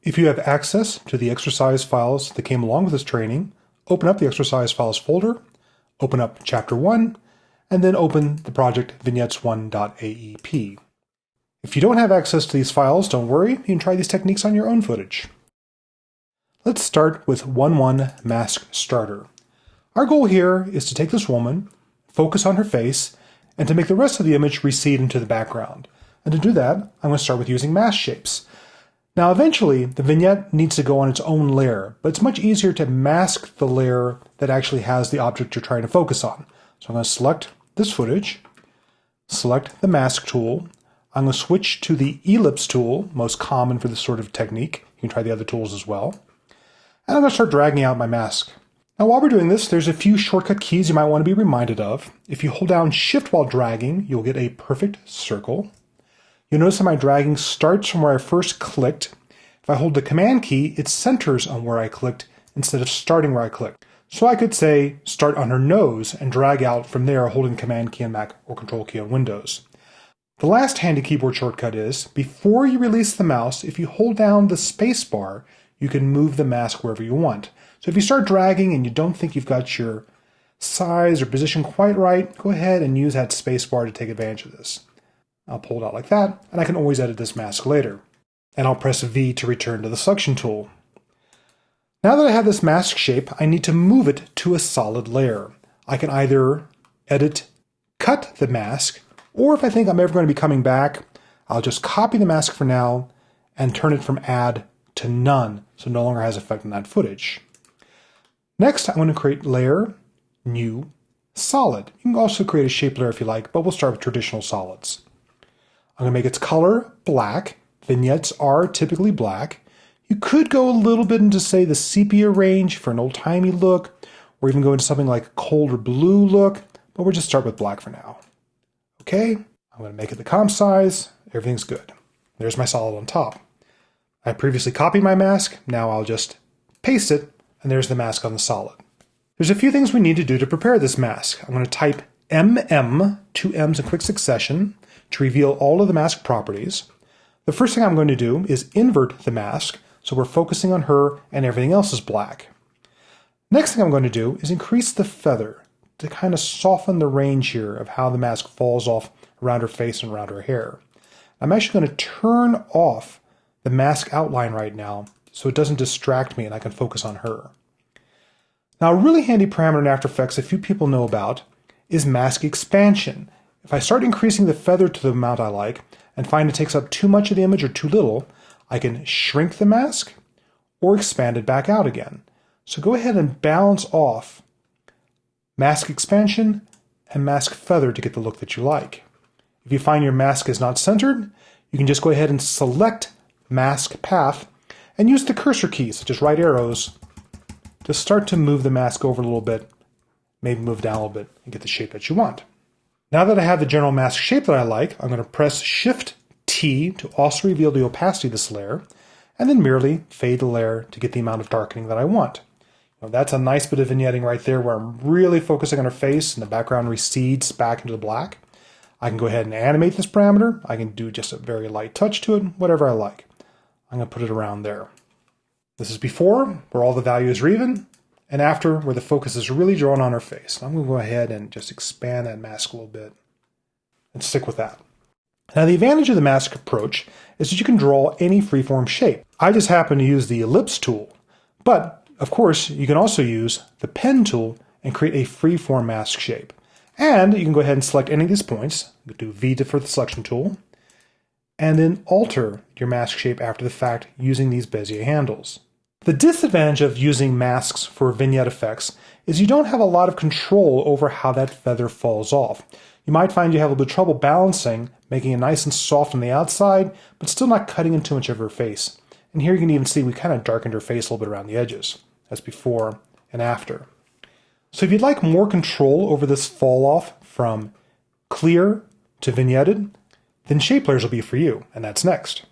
If you have access to the exercise files that came along with this training, open up the exercise files folder, open up Chapter 1, and then open the project vignettes1.aep. If you don't have access to these files, don't worry, you can try these techniques on your own footage. Let's start with 1.1 Mask Starter. Our goal here is to take this woman, focus on her face, and to make the rest of the image recede into the background. And to do that, I'm going to start with using mask shapes. Now eventually, the vignette needs to go on its own layer, but it's much easier to mask the layer that actually has the object you're trying to focus on. So I'm going to select this footage, select the mask tool. I'm going to switch to the ellipse tool, most common for this sort of technique. You can try the other tools as well. And I'm going to start dragging out my mask. Now while we're doing this, there's a few shortcut keys you might want to be reminded of. If you hold down Shift while dragging, you'll get a perfect circle. You'll notice that my dragging starts from where I first clicked. If I hold the Command key, it centers on where I clicked instead of starting where I clicked. So I could say start on her nose and drag out from there holding Command key on Mac or Control key on Windows. The last handy keyboard shortcut is, before you release the mouse, if you hold down the space bar, you can move the mask wherever you want. So if you start dragging and you don't think you've got your size or position quite right, go ahead and use that space bar to take advantage of this. I'll pull it out like that, and I can always edit this mask later. And I'll press V to return to the selection tool. Now that I have this mask shape, I need to move it to a solid layer. I can either edit, cut the mask, or if I think I'm ever going to be coming back, I'll just copy the mask for now and turn it from add to none, so it no longer has effect on that footage. Next, I'm going to create layer, new, solid. You can also create a shape layer if you like, but we'll start with traditional solids. I'm going to make its color black. Vignettes are typically black. You could go a little bit into, say, the sepia range for an old-timey look, or even go into something like a colder blue look, but we'll just start with black for now. Okay, I'm going to make it the comp size. Everything's good. There's my solid on top. I previously copied my mask. Now I'll just paste it, and there's the mask on the solid. There's a few things we need to do to prepare this mask. I'm going to type MM, two M's in quick succession, to reveal all of the mask properties. The first thing I'm going to do is invert the mask, so we're focusing on her and everything else is black. Next thing I'm going to do is increase the feather to kind of soften the range here of how the mask falls off around her face and around her hair. I'm actually going to turn off the mask outline right now so it doesn't distract me and I can focus on her. Now a really handy parameter in After Effects a few people know about is mask expansion. If I start increasing the feather to the amount I like and find it takes up too much of the image or too little, I can shrink the mask or expand it back out again. So go ahead and balance off mask expansion and mask feather to get the look that you like. If you find your mask is not centered, you can just go ahead and select mask path and use the cursor keys, such as right arrows, to start to move the mask over a little bit, maybe move down a little bit and get the shape that you want. Now that I have the general mask shape that I like, I'm going to press Shift-T to also reveal the opacity of this layer, and then merely fade the layer to get the amount of darkening that I want. Now that's a nice bit of vignetting right there where I'm really focusing on her face and the background recedes back into the black. I can go ahead and animate this parameter. I can do just a very light touch to it, whatever I like. I'm going to put it around there. This is before, where all the values are even, and after, where the focus is really drawn on her face. I'm going to go ahead and just expand that mask a little bit and stick with that. Now the advantage of the mask approach is that you can draw any freeform shape. I just happen to use the ellipse tool, but of course you can also use the pen tool and create a freeform mask shape. And you can go ahead and select any of these points, do V for the selection tool, and then alter your mask shape after the fact using these Bezier handles. The disadvantage of using masks for vignette effects is you don't have a lot of control over how that feather falls off. You might find you have a little bit of trouble balancing, making it nice and soft on the outside, but still not cutting in too much of her face. And here you can even see we kind of darkened her face a little bit around the edges. That's before and after. So if you'd like more control over this fall off from clear to vignetted, then shape layers will be for you, and that's next.